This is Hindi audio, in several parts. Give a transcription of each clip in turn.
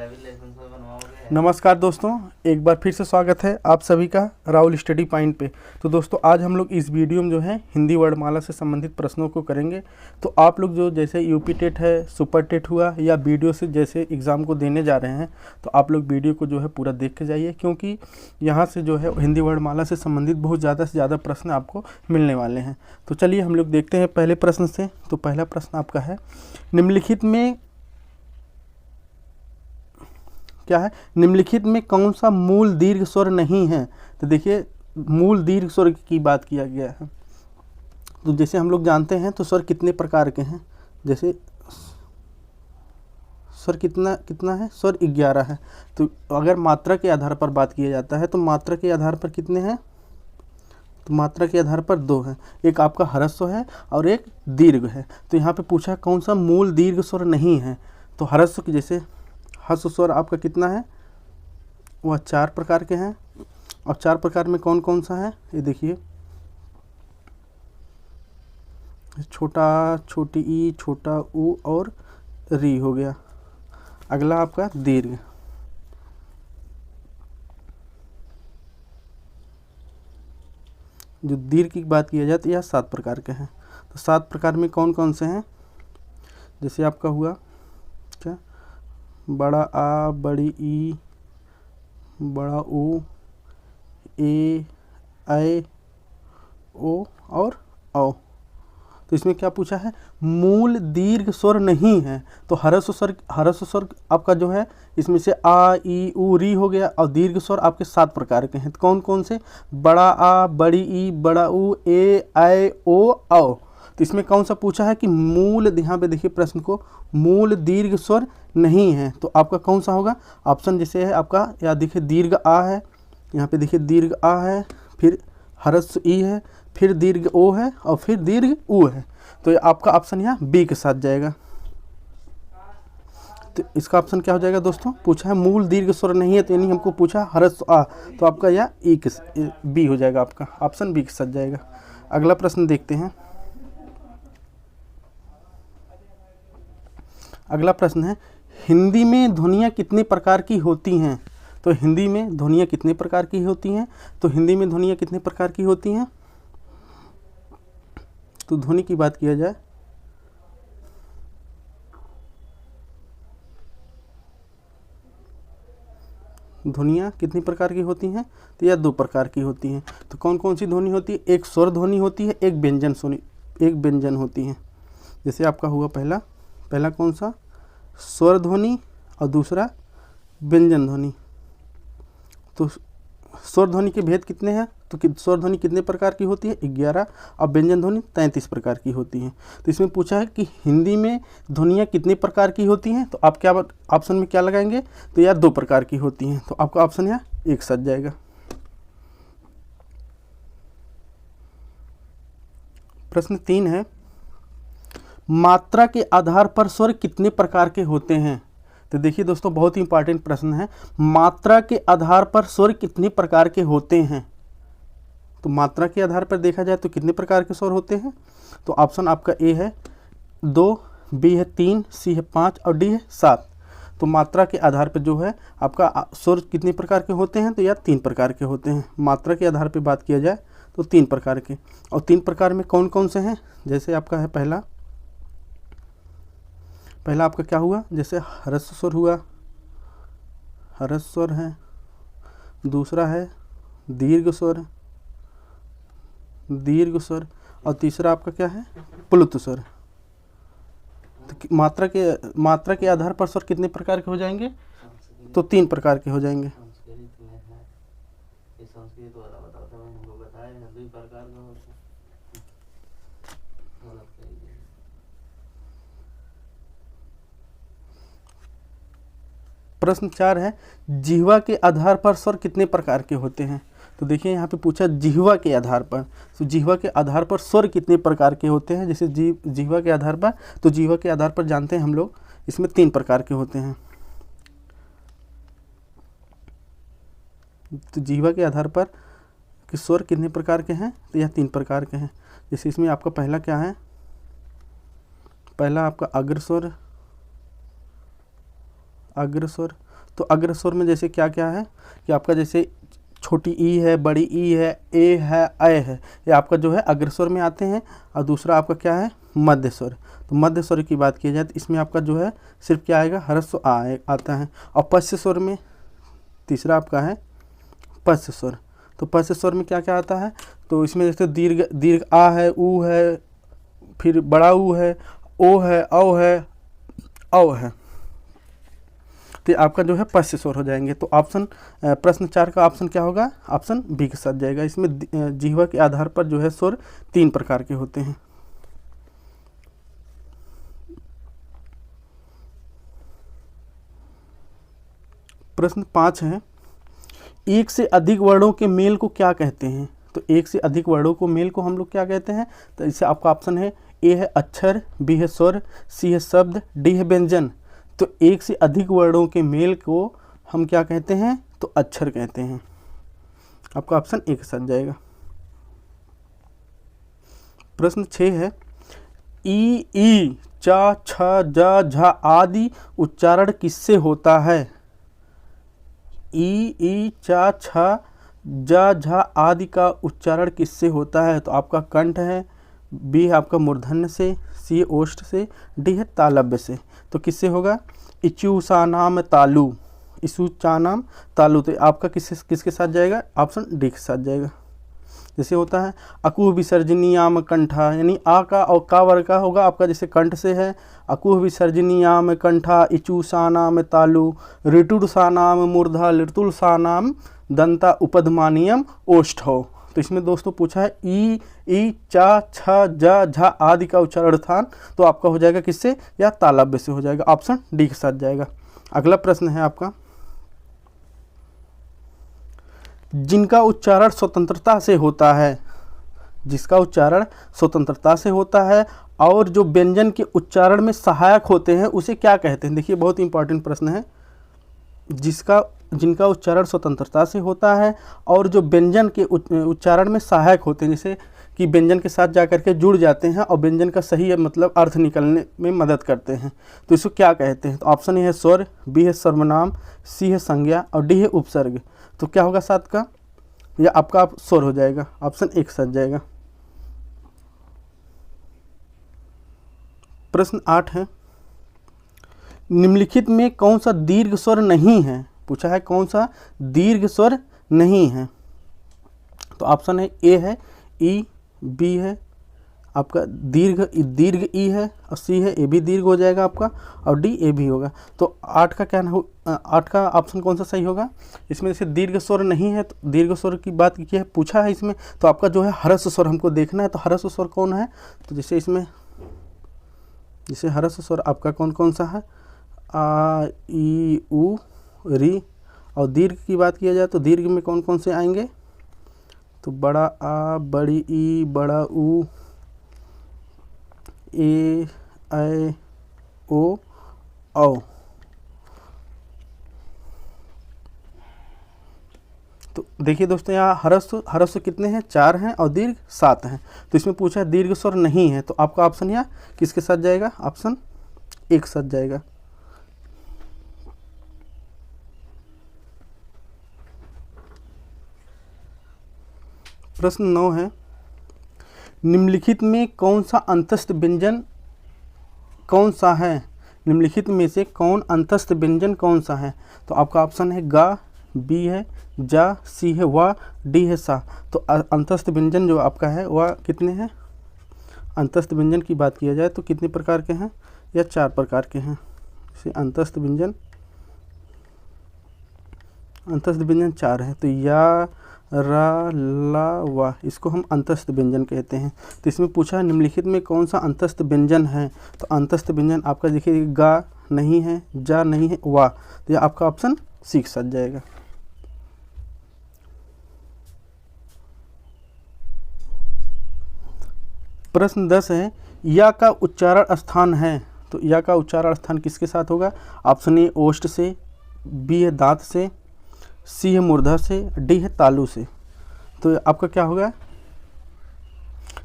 Driving licence बनवाओगे। नमस्कार दोस्तों, एक बार फिर से स्वागत है आप सभी का राहुल स्टडी पॉइंट पे। तो दोस्तों आज हम लोग इस वीडियो में जो है हिंदी वर्णमाला से संबंधित प्रश्नों को करेंगे। तो आप लोग जो जैसे यूपी टेट है, सुपर टेट हुआ या वीडियो से जैसे एग्ज़ाम को देने जा रहे हैं, तो आप लोग वीडियो को जो है पूरा देख के जाइए, क्योंकि यहाँ से जो है हिंदी वर्णमाला से संबंधित बहुत ज़्यादा से ज़्यादा प्रश्न आपको मिलने वाले हैं। तो चलिए हम लोग देखते हैं पहले प्रश्न से। तो पहला प्रश्न आपका है, निम्नलिखित में क्या है, निम्नलिखित में कौन सा मूल दीर्घ स्वर नहीं है। तो देखिए मूल दीर्घ स्वर की बात किया गया है। तो जैसे हम लोग जानते हैं तो स्वर कितने प्रकार के हैं, जैसे स्वर कितना है, स्वर 11 है। तो अगर मात्रा के आधार पर बात किया जाता है तो मात्रा के आधार पर कितने हैं, तो मात्रा के आधार पर 2 हैं। एक आपका ह्रस्व है और एक दीर्घ है। तो यहाँ पे पूछा कौन सा मूल दीर्घ स्वर नहीं है। तो ह्रस्व की जैसे ह्रस्व स्वर आपका कितना है, वह 4 प्रकार के हैं। और 4 प्रकार में कौन कौन सा है, ये देखिए, छोटा, छोटी ई, छोटा ऊ और री हो गया। अगला आपका दीर्घ। जो दीर्घ की बात किया जाए तो यह 7 प्रकार के हैं। तो 7 प्रकार में कौन कौन से हैं, जैसे आपका हुआ क्या, बड़ा आ, बड़ी ई, बड़ा ऊ, ए, ऐ, ओ और औ। तो इसमें क्या पूछा है, मूल दीर्घ स्वर नहीं है। तो ह्रस्व स्वर आपका जो है इसमें से आ, ई, ऊ, री हो गया। और दीर्घ स्वर आपके 7 प्रकार के हैं। तो कौन कौन से, बड़ा आ, बड़ी ई, बड़ा ऊ, ए, ऐ, ओ, औ। तो इसमें कौन सा पूछा है कि मूल, यहाँ पे देखिए प्रश्न को, मूल दीर्घ स्वर नहीं है। तो आपका कौन सा होगा, ऑप्शन जैसे है आपका, या देखिए दीर्घ आ है, यहाँ पे देखिए दीर्घ आ है, फिर ह्रस्व ई है, फिर दीर्घ ओ है और फिर दीर्घ ऊ है। तो ये आपका ऑप्शन यहाँ बी के साथ जाएगा। तो इसका ऑप्शन क्या हो जाएगा दोस्तों, पूछा है मूल दीर्घ स्वर नहीं है, तो यानी हमको पूछा ह्रस्व आ, तो आपका यह बी हो जाएगा, आपका ऑप्शन बी के साथ जाएगा। अगला प्रश्न देखते हैं। अगला प्रश्न है, हिंदी में ध्वनियाँ कितने प्रकार की होती हैं। तो हिंदी में ध्वनियाँ कितने प्रकार की होती हैं, तो हिंदी में ध्वनियाँ कितने प्रकार की होती हैं। तो ध्वनि की बात किया जाए, ध्वनियाँ कितनी प्रकार की होती हैं, तो यह 2 प्रकार की होती हैं। तो कौन कौन सी ध्वनि होती है, एक स्वर ध्वनि होती है, एक व्यंजन होती है। जैसे आपका हुआ पहला कौन सा, स्वर ध्वनि और दूसरा व्यंजन ध्वनि। तो स्वर ध्वनि के भेद कितने हैं, तो स्वर ध्वनि कितने प्रकार की होती है, 11, और व्यंजन ध्वनि 33 प्रकार की होती हैं। तो इसमें पूछा है कि हिंदी में ध्वनियाँ कितने प्रकार की होती हैं, तो आप क्या ऑप्शन में क्या लगाएंगे, तो यार 2 प्रकार की होती हैं। तो आपका ऑप्शन यहाँ एक साथ जाएगा। प्रश्न 3 है, मात्रा के आधार पर स्वर कितने प्रकार के होते हैं। तो देखिए दोस्तों बहुत ही इंपॉर्टेंट प्रश्न है, मात्रा के आधार पर स्वर कितने प्रकार के होते हैं। तो मात्रा के आधार पर देखा जाए तो कितने प्रकार के स्वर होते हैं। तो ऑप्शन आपका ए है 2, बी है 3, सी है 5 और डी है 7। तो मात्रा के आधार पर जो है आपका स्वर कितने प्रकार के होते हैं, तो यह 3 प्रकार के होते हैं। मात्रा के आधार पर बात किया जाए तो 3 प्रकार के। और 3 प्रकार में कौन कौन से हैं, जैसे आपका है पहला आपका क्या हुआ, जैसे ह्रस्व स्वर हुआ, ह्रस्व स्वर है। दूसरा है दीर्घ स्वर, और तीसरा आपका क्या है, प्लुत स्वर। तो मात्रा के आधार पर स्वर कितने प्रकार के हो जाएंगे, तो 3 प्रकार के हो जाएंगे। प्रश्न 4 है, जिह्वा के आधार पर स्वर कितने प्रकार के होते हैं। तो देखिए यहाँ पे पूछा जिह्वा के आधार पर, तो जिह्वा के आधार पर स्वर कितने प्रकार के होते हैं। जैसे जिह्वा के आधार पर, तो जिह्वा के आधार पर जानते हैं हम लोग इसमें 3 प्रकार के होते हैं। तो जिह्वा के आधार पर कि स्वर कितने प्रकार के हैं, तो यह 3 प्रकार के हैं। जैसे इसमें आपका पहला क्या है, पहला आपका अग्र स्वर, तो अग्र स्वर में जैसे क्या क्या है कि आपका जैसे छोटी ई है, बड़ी ई है, ए है, अय है, ये आपका जो है अग्र स्वर में आते हैं। और दूसरा आपका क्या है मध्य स्वर। तो मध्य स्वर की बात की जाए तो इसमें आपका जो है सिर्फ क्या आएगा ह्रस्व आता है। और पश्य स्वर में तीसरा आपका है पश्य स्वर। तो पश्य स्वर में क्या क्या आता है, तो इसमें जैसे दीर्घ आ है, ऊ है, फिर बड़ा ऊ है, ओ है, औ है, औ है, तो आपका जो है पश्य स्वर हो जाएंगे। तो ऑप्शन प्रश्न 4 का ऑप्शन क्या होगा, ऑप्शन बी के साथ जाएगा। इसमें जिह्वा के आधार पर जो है स्वर 3 प्रकार के होते हैं। प्रश्न 5 है, एक से अधिक वर्णों के मेल को क्या कहते हैं। तो एक से अधिक वर्णों को मेल को हम लोग क्या कहते हैं, तो इससे आपका ऑप्शन है ए है अक्षर, बी है स्वर, सी है शब्द, डी है व्यंजन। तो एक से अधिक वर्णों के मेल को हम क्या कहते हैं, तो अक्षर कहते हैं। आपका ऑप्शन ए के साथ जाएगा। प्रश्न 6 है, ई चा छ जा झा आदि उच्चारण किससे होता है। ई चा छ जा झा आदि का उच्चारण किससे होता है, तो आपका कंठ है, बी है आपका मूर्धन्य से, सी है ओष्ठ से, डी है तालव्य से। तो किससे होगा, इचूसा नाम तालु, इसूचा नाम तालु। तो आपका किसके साथ जाएगा, ऑप्शन डी के साथ जाएगा। जैसे होता है अकुह विसर्जनीयाम कंठा, यानी आ का और का वर्ग का होगा आपका जैसे कंठ से है, अकुह विसर्जनीयाम कंठा, इचूसा नाम तालु, ऋटुरसा नाम मूर्धा, लृतुलसा नाम दंता, उपधमानियम ओष्ठ हो। तो इसमें दोस्तों पूछा है ई चा छ जा झा आदि का उच्चारण स्थान, तो आपका हो जाएगा किससे, या तालव्य से हो जाएगा। ऑप्शन डी के साथ जाएगा। अगला प्रश्न है आपका, जिनका उच्चारण स्वतंत्रता से होता है, जिसका उच्चारण स्वतंत्रता से होता है और जो व्यंजन के उच्चारण में सहायक होते हैं उसे क्या कहते हैं। देखिए बहुत इंपॉर्टेंट प्रश्न है। जिनका उच्चारण स्वतंत्रता से होता है और जो व्यंजन के उच्चारण में सहायक होते हैं, जैसे कि व्यंजन के साथ जा करके जुड़ जाते हैं और व्यंजन का सही मतलब अर्थ निकलने में मदद करते हैं, तो इसको क्या कहते हैं। तो ऑप्शन ए है स्वर, बी है सर्वनाम, सी है संज्ञा और डी है उपसर्ग। तो क्या होगा 7 का, या आपका स्वर हो जाएगा। ऑप्शन ए के साथ जाएगा। प्रश्न 8 है, निम्नलिखित में कौन सा दीर्घ स्वर नहीं है। पूछा है कौन सा दीर्घ स्वर नहीं है। तो ऑप्शन है ए है ई, बी है आपका दीर्घ ई है, और सी है ए भी दीर्घ हो जाएगा आपका, और डी ए भी होगा। तो 8 का क्या हो, 8 का ऑप्शन कौन सा सही होगा। इसमें जैसे दीर्घ स्वर नहीं है, तो दीर्घ स्वर की बात की है, पूछा है इसमें, तो आपका जो है ह्रस्व स्वर हमको देखना है। तो ह्रस्व स्वर कौन है, तो जैसे इसमें जैसे ह्रस्व स्वर आपका कौन कौन सा है, आ ई उ री। और दीर्घ की बात किया जाए तो दीर्घ में कौन कौन से आएंगे, तो बड़ा आ, बड़ी ई, बड़ा ऊ, ए, ऐ, ओ, औ। तो देखिए दोस्तों यहाँ ह्रस्व कितने हैं, 4 हैं, और दीर्घ 7 हैं। तो इसमें पूछा है दीर्घ स्वर नहीं है, तो आपका ऑप्शन यहाँ किसके साथ जाएगा, ऑप्शन ए के साथ जाएगा। प्रश्न 9 है, निम्नलिखित में कौन सा अंतस्थ व्यंजन कौन सा है। निम्नलिखित में से कौन अंतस्थ व्यंजन कौन सा है। तो आपका ऑप्शन है गा, बी है जा, सी है वा, डी है सा। तो अंतस्थ व्यंजन जो आपका है वह कितने हैं। अंतस्थ व्यंजन की बात किया जाए तो कितने प्रकार के हैं, या 4 प्रकार के हैं। जैसे अंतस्थ व्यंजन 4 हैं। तो या, रा, ला, वा, इसको हम अंतस्थ व्यंजन कहते हैं। तो इसमें पूछा है निम्नलिखित में कौन सा अंतस्थ व्यंजन है। तो अंतस्थ व्यंजन आपका देखिए गा नहीं है, जा नहीं है, वा। तो ये आपका ऑप्शन सी के साथ जाएगा। प्रश्न 10 है, या का उच्चारण स्थान है। तो या का उच्चारण स्थान किसके साथ होगा। ऑप्शन ए ओष्ठ से, बी है दांत से, सी है मूर्धा से, डी है तालु से। तो आपका क्या होगा,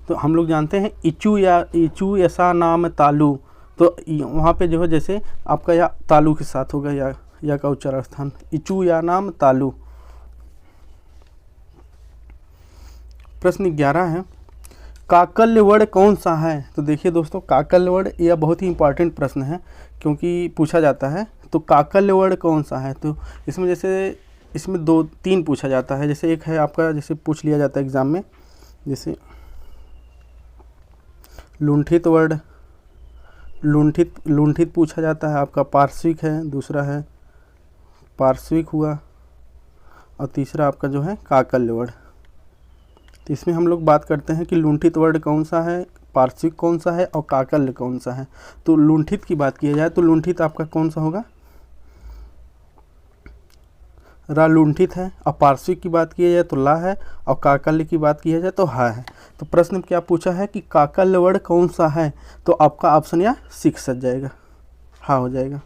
तो हम लोग जानते हैं इचू यसा नाम तालु। तो वहाँ पे जो है जैसे आपका या तालु के साथ होगा, या का उच्चारण स्थान, इचू या नाम तालु। प्रश्न 11 है, काकल्य वर्ण कौन सा है? तो देखिए दोस्तों, काकल्य वर्ण यह बहुत ही इंपॉर्टेंट प्रश्न है क्योंकि पूछा जाता है। तो काकल्य वर्ण कौन सा है? तो इसमें जैसे इसमें 2-3 पूछा जाता है। जैसे एक है आपका, जैसे पूछ लिया जाता है एग्ज़ाम में, जैसे लुंठित वर्ण, लुंठित पूछा जाता है आपका, पार्श्विक है, दूसरा है पार्श्विक हुआ, और तीसरा आपका जो है काकल्य वर्ण। तो इसमें हम लोग बात करते हैं कि लुंठित वर्ण कौन सा है, पार्श्विक कौन सा है और काकल्य कौन सा है। तो लुंठित की बात की जाए तो लुंठित आपका कौन सा होगा? रा लुंठित है। और पार्श्विक की बात की जाए तो ला है, और काकल्य की बात की जाए तो हा है। तो प्रश्न क्या पूछा है कि काकल्य वर्ण कौन सा है? तो आपका ऑप्शन या 6 सज जाएगा, हा हो जाएगा।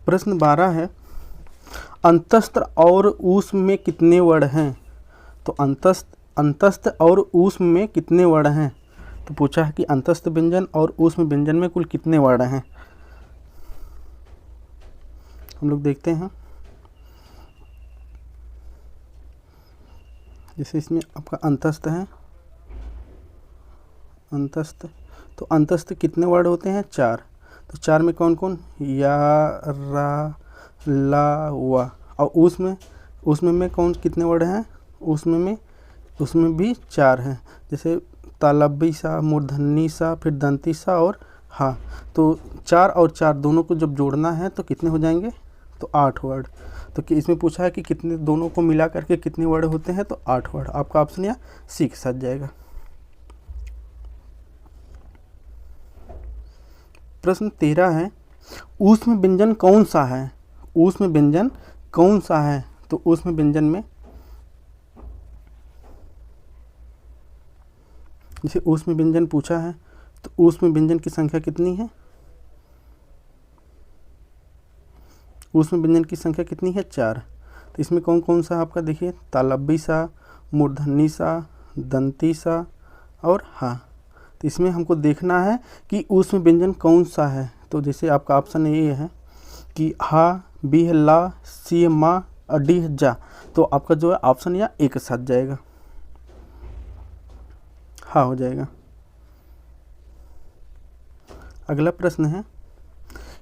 प्रश्न 12 है, अंतस्थ और ऊष्म में कितने वर्ण हैं? तो अंतस्थ और ऊष्म में कितने वर्ण हैं? तो पूछा है कि अंतस्थ व्यंजन और ऊष्म व्यंजन में कुल कितने वर्ण हैं। हम लोग देखते हैं, जैसे इसमें आपका अंतस्थ है, अंतस्थ, तो अंतस्थ कितने वर्ण होते हैं? 4। तो 4 में कौन कौन? या, रा, ला, वा। और उसमें में कौन कितने वर्ण हैं? उसमें भी 4 हैं, जैसे तालब्बी सा, मूर्धन्य सा, फिर दंती सा और हा। तो 4 और 4 दोनों को जब जोड़ना है तो कितने हो जाएंगे? तो 8 वर्ण। तो इसमें पूछा है कि कितने, दोनों को मिला करके कितने वर्ण होते हैं? तो 8 वर्ण। आपका ऑप्शन या सी के साथ जाएगा। प्रश्न 13 है, ऊष्म व्यंजन कौन सा है? ऊष्म व्यंजन कौन सा है? तो ऊष्म व्यंजन में जैसे ऊष्म व्यंजन पूछा है तो ऊष्म व्यंजन की संख्या कितनी है? ऊष्म व्यंजन की संख्या कितनी है? 4। तो इसमें कौन कौन सा आपका देखिए, तालब्बी सा, मूर्धन्य सा, दंती सा और हा। तो इसमें हमको देखना है कि ऊष्म व्यंजन कौन सा है। तो जैसे आपका ऑप्शन ये है कि हा, बी है ला, सी है मा और डी है जा। तो आपका जो है ऑप्शन या ए के साथ जाएगा, हा हो जाएगा। अगला प्रश्न है,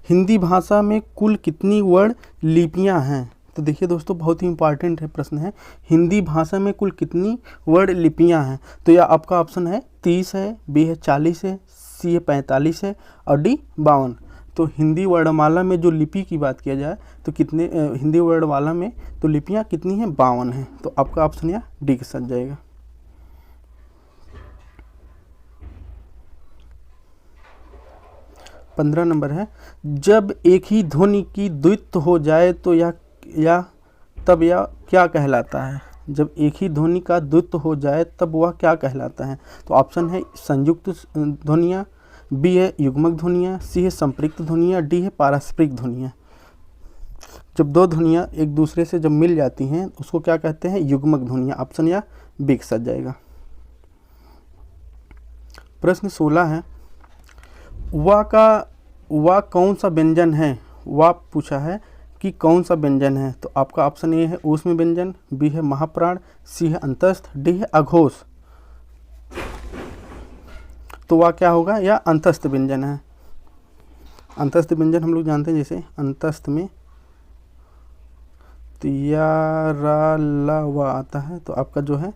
हिंदी भाषा में कुल कितनी वर्ण लिपियां हैं? तो देखिए दोस्तों, बहुत ही इंपॉर्टेंट है प्रश्न है, हिंदी भाषा में कुल कितनी वर्ण लिपियां हैं? तो यह आपका ऑप्शन है 30 है, बी है 40 है, सी है 45 है और डी 52। तो हिंदी वर्णमाला में जो लिपि की बात किया जाए तो कितने, हिंदी वर्णमाला में तो लिपियां कितनी हैं? 52 हैं। तो आपका ऑप्शन या डी के साथ जाएगा। पंद्रह नंबर है, जब एक ही ध्वनि की द्वित्व हो जाए तो यह क्या कहलाता है? जब एक ही ध्वनि का द्वित्व हो जाए तब वह क्या कहलाता है? तो ऑप्शन है संयुक्त ध्वनियाँ, बी है युग्मक ध्वनियाँ, सी है संपृक्त ध्वनियाँ, डी है पारस्परिक ध्वनियाँ। जब दो ध्वनियाँ एक दूसरे से जब मिल जाती हैं उसको क्या कहते हैं? युग्मक ध्वनियाँ। ऑप्शन या बी के साथ जाएगा। प्रश्न 16 है, वा कौन सा व्यंजन है? वा पूछा है कि कौन सा व्यंजन है? तो आपका ऑप्शन ए है ऊष्म व्यंजन, बी है महाप्राण, सी है अंतस्थ, डी है अघोष। तो वा क्या होगा? या अंतस्थ व्यंजन है। अंतस्थ व्यंजन हम लोग जानते हैं, जैसे अंतस्थ में तो या, रा, ला, वा आता है। तो आपका जो है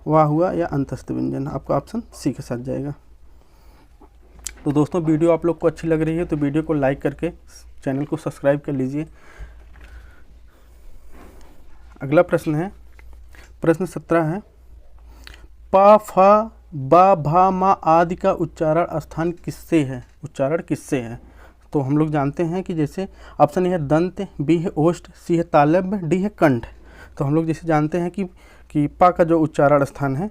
वाह हुआ या अंतस्थ व्यंजन। आपका ऑप्शन सी के साथ जाएगा। तो दोस्तों, वीडियो आप लोग को अच्छी लग रही है तो वीडियो को लाइक करके चैनल को सब्सक्राइब कर लीजिए। अगला प्रश्न है, प्रश्न 17 है, पा, फा, बा, भा, मा आदि का उच्चारण स्थान किससे है? उच्चारण किससे है? तो हम लोग जानते हैं कि जैसे ऑप्शन ए है दंत, बी है ओष्ठ, सी है तालव्य, डी है कंठ। तो हम लोग जैसे जानते हैं कि पा का जो उच्चारण स्थान है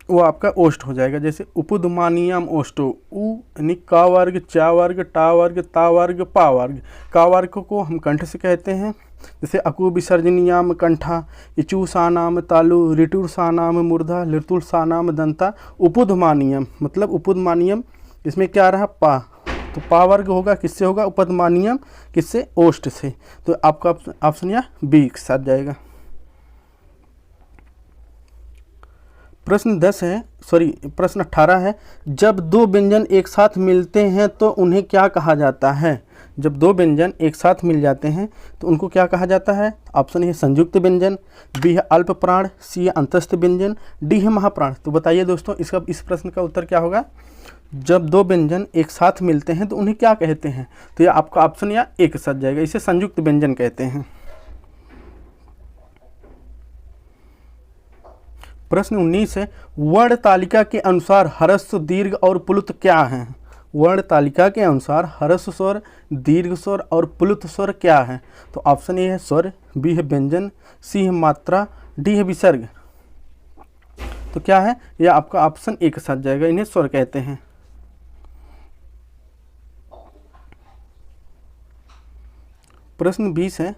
वो आपका ओष्ठ हो जाएगा। जैसे उपदमानियम ओष्टो, उ यानी का वर्ग, चा वर्ग, टा वर्ग, ता वर्ग, पा वर्ग। का वर्ग को हम कंठ से कहते हैं। जैसे अकु विसर्जनीयाम कंठा, इचू सा नाम तालु, ऋतुर सा नाम मूर्धा, ऋतुर सा नाम दंता। उपदमानियम मतलब उपदमानियम, इसमें क्या रहा? पा। तो पा वर्ग होगा किससे होगा, उपधमानियम किससे, ओष्ठ से। तो आपका ऑप्शन या बी के साथ जाएगा। प्रश्न 10 है, प्रश्न 18 है, जब दो व्यंजन एक साथ मिलते हैं तो उन्हें क्या कहा जाता है। जब दो व्यंजन एक साथ मिल जाते हैं तो उनको क्या कहा जाता है। ऑप्शन है संयुक्त व्यंजन, बी है अल्प प्राण, सी है अंतस्थ व्यंजन, डी है महाप्राण। तो बताइए दोस्तों इसका, इस प्रश्न का उत्तर क्या होगा। जब दो व्यंजन एक साथ मिलते हैं तो उन्हें क्या कहते हैं। तो ये आपका ऑप्शन या ए के साथ जाएगा, इसे संयुक्त व्यंजन कहते हैं। प्रश्न 19 है, वर्ण तालिका के अनुसार ह्रस्व, दीर्घ और प्लुत क्या हैं। वर्ण तालिका के अनुसार ह्रस्व स्वर, दीर्घ स्वर और प्लुत स्वर क्या है। तो ऑप्शन ए है स्वर, बी है व्यंजन, सी है मात्रा, डी है विसर्ग। तो क्या है, यह आपका ऑप्शन ए के साथ जाएगा, इन्हें स्वर कहते हैं। प्रश्न 20 है,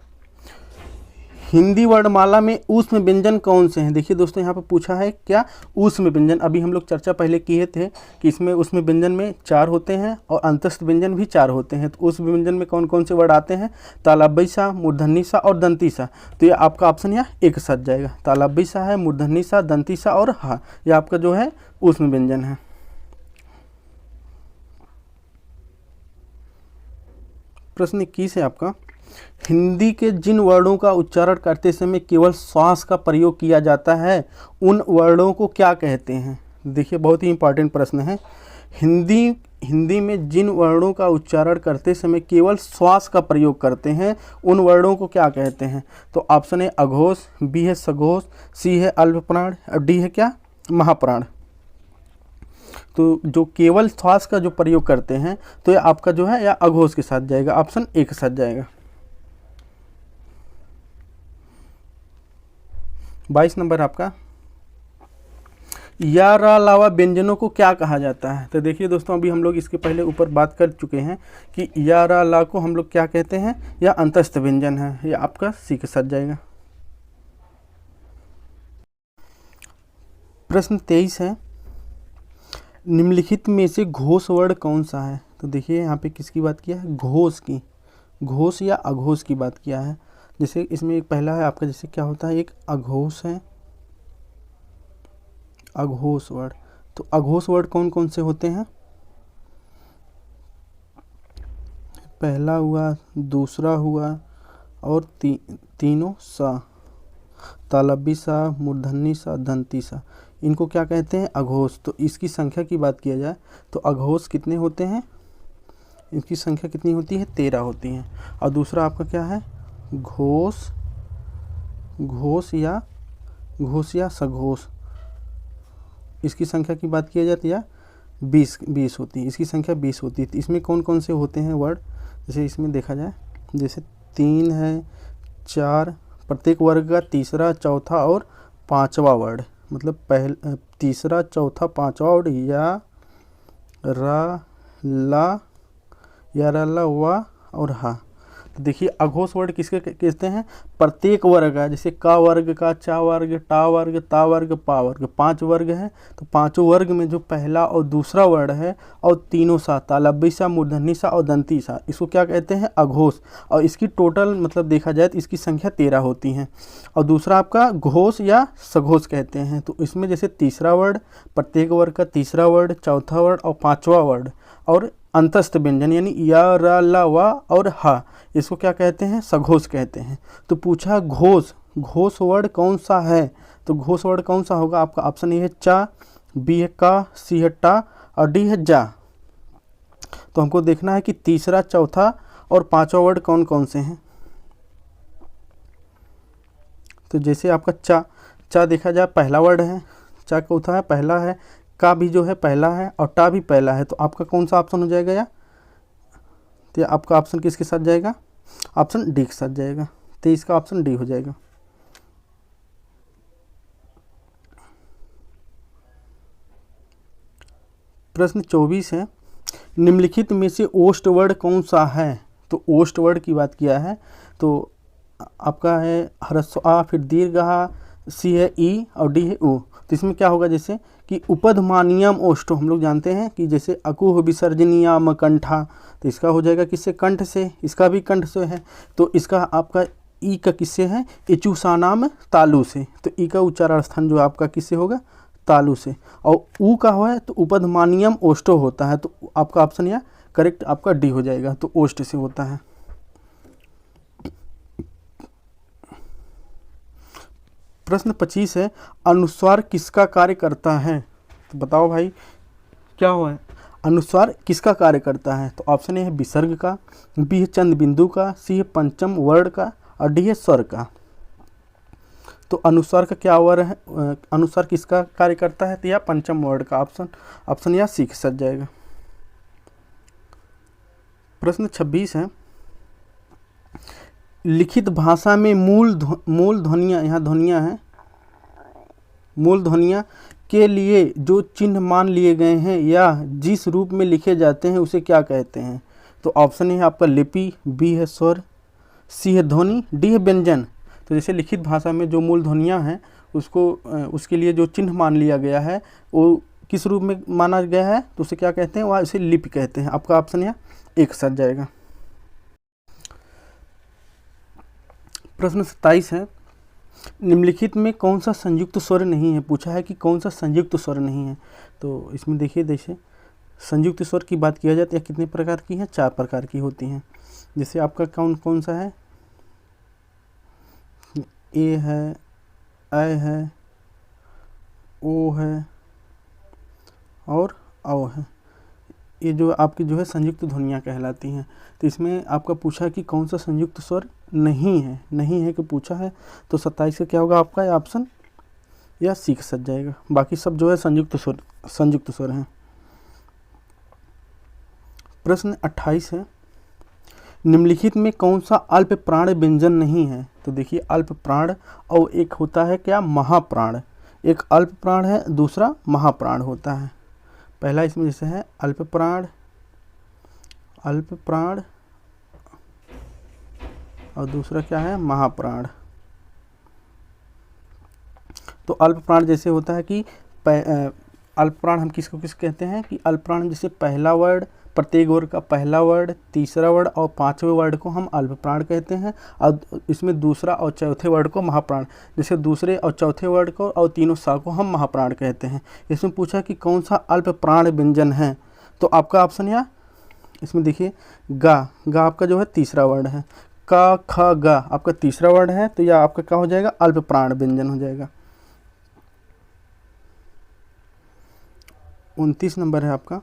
हिंदी वर्णमाला में ऊष्म व्यंजन कौन से हैं। देखिए दोस्तों यहाँ पर पूछा है क्या, ऊष्म व्यंजन। अभी हम लोग चर्चा पहले किए थे कि इसमें ऊष्म व्यंजन में 4 होते हैं और अंतस्थ व्यंजन भी 4 होते हैं। तो ऊष्म व्यंजन में कौन कौन से वर्ड आते हैं, तालव्य सा, मूर्धन्य सा और दंती सा। तो ये आपका ऑप्शन यहाँ एक साथ जाएगा, तालव्य सा है, मूर्धन्य सा, दंती सा और हा, ये आपका जो है ऊष्म व्यंजन है। प्रश्न 21 है आपका, हिंदी के जिन वर्णों का उच्चारण करते समय केवल श्वास का प्रयोग किया जाता है उन वर्णों को क्या कहते हैं। देखिए बहुत ही इंपॉर्टेंट प्रश्न है। हिंदी में जिन वर्णों का उच्चारण करते समय केवल श्वास का प्रयोग करते हैं उन वर्णों को क्या कहते हैं। तो ऑप्शन है अघोष, बी है सघोष, सी है अल्प प्राण और डी है क्या, महाप्राण। तो जो केवल श्वास का जो प्रयोग करते हैं तो ये आपका जो है या अघोष के साथ जाएगा, ऑप्शन ए के साथ जाएगा। 22 नंबर आपका, या रा अलावा व्यंजनों को क्या कहा जाता है। तो देखिए दोस्तों अभी हम लोग इसके पहले ऊपर बात कर चुके हैं कि या रा ला को हम लोग क्या कहते हैं, या अंतस्थ व्यंजन है, ये आपका सी के साथ जाएगा। प्रश्न 23 है, निम्नलिखित में से घोष वर्ण कौन सा है। तो देखिए यहाँ पे किसकी बात किया है, घोष की, घोष या अघोष की बात किया है। जैसे इसमें एक पहला है आपका, जैसे क्या होता है, एक अघोष है, अघोष वर्ण। तो अघोष वर्ण कौन कौन से होते हैं, पहला हुआ, दूसरा हुआ और तीनों सा, तालव्य सा, मूर्धन्य सा, दंती सा, इनको क्या कहते हैं, अघोष। तो इसकी संख्या की बात किया जाए तो अघोष कितने होते हैं, इनकी संख्या कितनी होती है, 13 होती हैं। और दूसरा आपका क्या है, घोष, घोष या सघोष, इसकी संख्या की बात किया जाती है 20 होती है, इसकी संख्या 20 होती है। तो इसमें कौन कौन से होते हैं वर्ड, जैसे इसमें देखा जाए, जैसे 3 है, 4, प्रत्येक वर्ग का तीसरा, चौथा और पांचवा वर्ड, मतलब तीसरा, चौथा, पांचवा वर्ड, या रा ला वा और हा। तो देखिए अघोष वर्ड किसके कहते हैं, प्रत्येक वर्ग का, जैसे का वर्ग का, चा वर्ग, टा वर्ग, ता वर्ग, पा वर्ग, 5 वर्ग है। तो पांचों वर्ग में जो पहला और दूसरा वर्ड है और तीनों सा, तालव्य सा, मूर्धन्य सा और दंती सा, इसको क्या कहते हैं, अघोष। और इसकी टोटल मतलब देखा जाए तो इसकी संख्या 13 होती हैं। और दूसरा आपका घोष या सघोष कहते हैं। तो इसमें जैसे तीसरा वर्ड, प्रत्येक वर्ग का तीसरा वर्ड, चौथा वर्ड और पाँचवा वर्ड, और अंतस्थ व्यंजन यानी या रा ला वा और हा, इसको क्या कहते हैं, सघोष कहते हैं। तो पूछा घोष वर्ड कौन सा है। तो घोष वर्ड कौन सा होगा, आपका ऑप्शन ए है चा, बी है का, सी है टा और डी है जा। तो हमको देखना है कि तीसरा, चौथा और पांचवा वर्ड कौन कौन से हैं। तो जैसे आपका चा देखा जाए पहला वर्ड है, चा चौथा है, पहला है, का भी जो है पहला है और टा भी पहला है। तो आपका कौन सा ऑप्शन हो जाएगा, या तो आपका ऑप्शन किसके साथ जाएगा, ऑप्शन डी के साथ जाएगा। तो इसका ऑप्शन डी हो जाएगा। प्रश्न 24 है, निम्नलिखित में से ओष्ठ वर्ण कौन सा है। तो ओष्ठ वर्ण की बात किया है तो आपका है ह्रस्व आ, फिर दीर्घ आ, सी है ई और डी है ऊ। तो इसमें क्या होगा, जैसे कि उपधमानियम ओष्ठो, हम लोग जानते हैं कि जैसे अकुह विसर्जनीयाम कंठा, तो इसका हो जाएगा किससे, कंठ से, इसका भी कंठ से है। तो इसका आपका ई का किससे है, इचुसानाम तालु से, तो ई का उच्चारण स्थान जो आपका किससे होगा, तालु से। और ऊ का है तो उपधमानियम ओष्ठो होता है, तो आपका ऑप्शन या करेक्ट आपका डी हो जाएगा, तो ओष्ठ से होता है। प्रश्न 25 है, अनुस्वार किसका कार्य करता है, तो बताओ भाई क्या हुआ है, अनुस्वार किसका कार्य करता है। तो ऑप्शन ए है विसर्ग का, बी है चंद बिंदु का, सी है पंचम वर्ण का, और डी है स्वर का। तो अनुस्वार का क्या वर्ण है, अनुस्वार किसका कार्य करता है, तो यह पंचम वर्ण का, ऑप्शन या सी सच जाएगा। प्रश्न 26 है, लिखित भाषा में मूल ध्वनियाँ, यहाँ ध्वनियाँ हैं, मूल ध्वनियाँ के लिए जो चिन्ह मान लिए गए हैं या जिस रूप में लिखे जाते हैं उसे क्या कहते हैं। तो ऑप्शन है आपका लिपि, बी है स्वर, सी है ध्वनि, डी है व्यंजन। तो जैसे लिखित भाषा में जो मूल ध्वनियाँ हैं उसको उसके लिए जो चिन्ह मान लिया गया है वो किस रूप में माना गया है, तो उसे क्या कहते हैं, वह उसे लिपि कहते हैं। आपका ऑप्शन यहाँ एक सच जाएगा। प्रश्न 27 है, निम्नलिखित में कौन सा संयुक्त स्वर नहीं है, पूछा है कि कौन सा संयुक्त स्वर नहीं है। तो इसमें देखिए, जैसे संयुक्त स्वर की बात किया जाए तो कितने प्रकार की है, 4 प्रकार की होती हैं। जैसे आपका कौन सा है, ए है, ऐ है, ओ है और औ है, ये जो आपकी जो है संयुक्त ध्वनियाँ कहलाती हैं। तो इसमें आपका पूछा कि कौन सा संयुक्त स्वर नहीं है कि पूछा है, तो 27 का क्या होगा आपका ऑप्शन या सी सच जाएगा। बाकी सब जो है संयुक्त स्वर हैं। प्रश्न 28 है, निम्नलिखित में कौन सा अल्प प्राण व्यंजन नहीं है। तो देखिए अल्प प्राण और एक होता है क्या, महाप्राण। एक अल्प प्राण है, दूसरा महाप्राण होता है। पहला इसमें जैसे है अल्प प्राण और दूसरा क्या है, महाप्राण। तो अल्प प्राण जैसे होता है कि अल्प प्राण हम किसको कहते हैं कि अल्प प्राण जैसे पहला वर्ड, प्रत्येक वर्ड का पहला वर्ड, तीसरा वर्ड और 5वें वर्ड को हम अल्प प्राण कहते हैं। और इसमें दूसरा और चौथे वर्ड को महाप्राण, जैसे दूसरे और चौथे वर्ड को और तीनों सा को हम महाप्राण कहते हैं। इसमें पूछा कि कौन सा अल्प प्राण व्यंजन है, तो आपका ऑप्शन या इसमें देखिए गा आपका जो है तीसरा वर्ड है, का ख गा आपका तीसरा वर्ड है, तो यह आपका क्या हो जाएगा, अल्प प्राण व्यंजन हो जाएगा। 29 नंबर है आपका,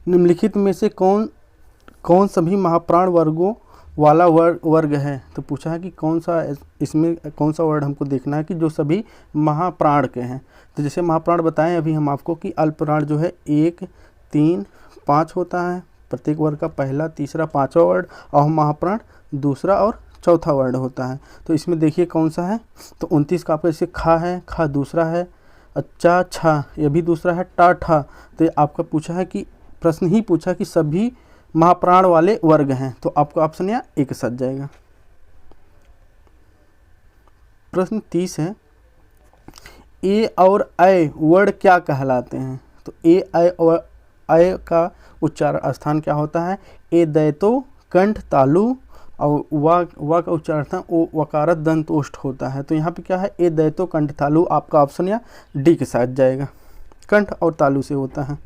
निम्नलिखित में से कौन सभी महाप्राण वर्गों वाला वर्ग है। तो पूछा है कि कौन सा, इसमें कौन सा वर्ड हमको देखना है कि जो सभी महाप्राण के हैं। तो जैसे महाप्राण बताएं अभी हम आपको कि अल्प प्राण जो है 1, 3, 5 होता है, प्रत्येक वर्ग का पहला, तीसरा, 5वां वर्ड, और महाप्राण दूसरा और चौथा वर्ड होता है। तो इसमें देखिए कौन सा है, तो 29 का आपका जैसे खा है, खा दूसरा है, अच्छा छा ये भी दूसरा है, टा ठा। तो ये आपका पूछा है कि प्रश्न ही पूछा कि सभी महाप्राण वाले वर्ग हैं, तो आपका ऑप्शन या एक सच जाएगा। प्रश्न 30 है, ए और ऐ वर्ड क्या कहलाते हैं। तो ए ऐ और ऐ का उच्चारण स्थान क्या होता है, ए दैतो कंठ तालु, और वा का उच्चारण ओ वकारत दंत ओष्ठ होता है। तो यहाँ पे क्या है, ए दैतो कंठ तालु, आपका ऑप्शन या डी के साथ जाएगा, कंठ और तालु से होता है।